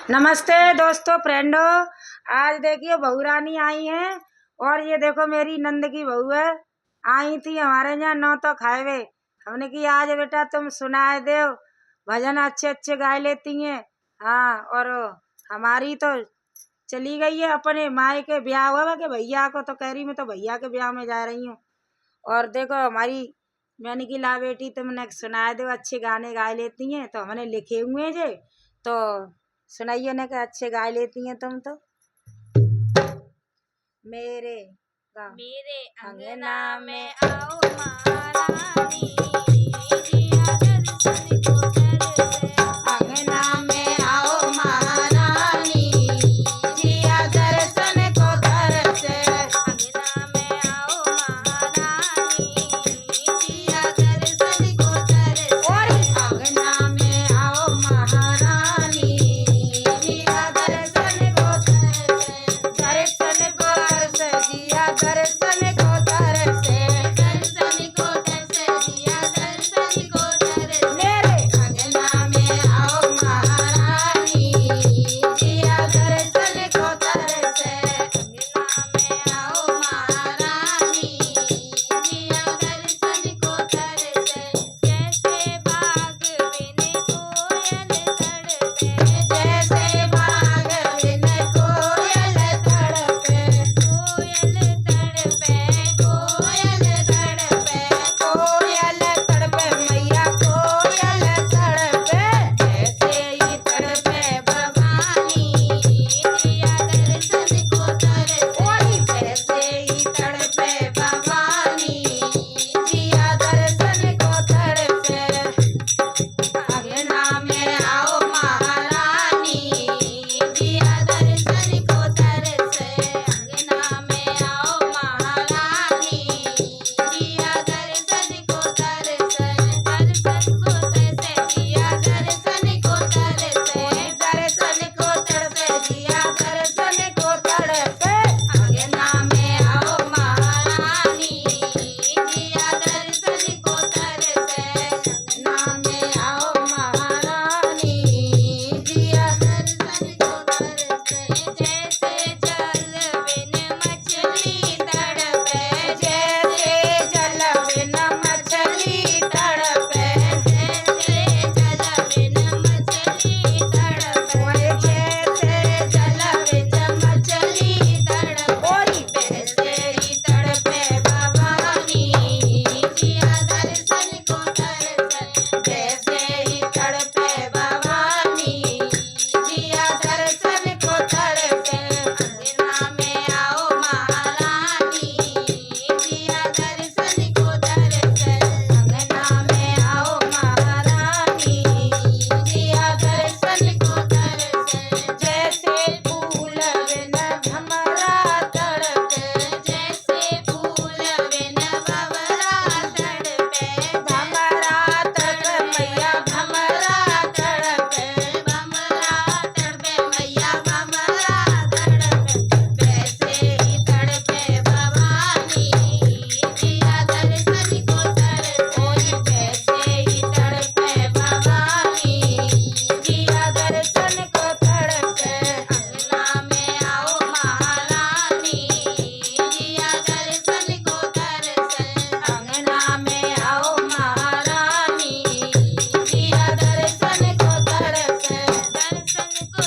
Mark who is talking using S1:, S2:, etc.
S1: नमस्ते दोस्तों फ्रेंडो। आज देखिए बहू रानी आई हैं और ये देखो मेरी नंद की बहू है। आई थी हमारे यहाँ नौ तो खाए। हमने की आज बेटा तुम सुनाए दो, भजन अच्छे अच्छे गाय लेती हैं। हाँ, और हमारी तो चली गई है अपने माई के ब्याह हुआ के भैया को, तो कह रही मैं तो भैया के ब्याह में जा रही हूँ। और देखो हमारी मैंने की ला बेटी तुमने सुनाए दो, अच्छे गाने गाए लेती हैं तो हमने लिखे हुए जे, तो सुनाइए ने के अच्छे गाय लेती हैं तुम तो। मेरे
S2: मेरे अंगना में आओ महारानी, जिया दर्शन को तरसे।
S1: अंगना में आओ महारानी, जिया दर्शन को तरसे।
S2: अंगना में आओ महारानी, जिया दर्शन को तरसे।
S1: और अंगना में आओ महारानी, जिया दर्शन को तरसे। दर्शन को तरसे, जिया दर्शन को तरसे।
S2: दर्शन को तरसे, जिया दर्शन को तरसे।
S1: मेरे अंगना में आओ महारानी, जिया दर्शन को तरसे।
S2: अंगना में आओ महारानी, जिया दर्शन को तरसे। जैसे बाग बिन कोयल तड़पे,
S1: जैसे बाग बिन कोयल तड़पे।
S2: कोयल तड़पे, कोयल तड़पे।
S1: कोयल तड़पे मैया कोयल तड़पे। ऐसे ही तड़पे
S2: भवानी, जिया दर्शन को तरसे।
S1: वही वैसे ही तड़पे भवानी, जिया दर्शन को तरसे। अंगना में आओ महारानी,
S2: जिया दर्शन को तरसे। अंगना में आओ महारानी, जिया दर्शन को तरसे। दर्शन को तरसे, जिया दर्शन को तरसे।
S1: दर्शन को तड़पे जिया दर्शन को तड़पे। अंगना में आओ महारानी,
S2: जिया दर्शन को तरसे।
S1: अंगना में आओ महारानी, जिया
S2: दर्शन को तरसे। जैसे जल बिन मछली तड़पे,
S1: जैसे जल बिन मछली तड़पे।
S2: जैसे जल बिन मछली तड़पे।
S1: ओए जैसे जल बिन मछली तड़पे। ओए वैसे ही तड़पे भवानी,
S2: जिया दर्शन को तरसे।
S1: वैसे ही तड़पे भवानी, जिया दर्शन को तरसे।
S2: अंगना में आओ महारानी, जिया दर्शन को तरसे।
S1: अंगना में आओ महारानी, जिया दर्शन को तरसे। जैसे फूल बिन भंवरा तड़पे।
S2: जैसे फूल बिन भंवरा तड़पे।
S1: भंवरा तड़पे मैया भंवरा तड़पे।
S2: भंवरा तड़पे मैया भंवरा तड़पे। वैसे ही तड़पे भवानी, जिया दर्शन को तरसे।
S1: ओए वैसे ही तड़पे भवानी, जिया दर्शन को तरसे।
S2: अंगना में आओ महारानी, जिया दर्शन को तरसे।
S1: अंगना में आओ महारानी, जिया दर्शन को तरसे।
S2: दर्शन को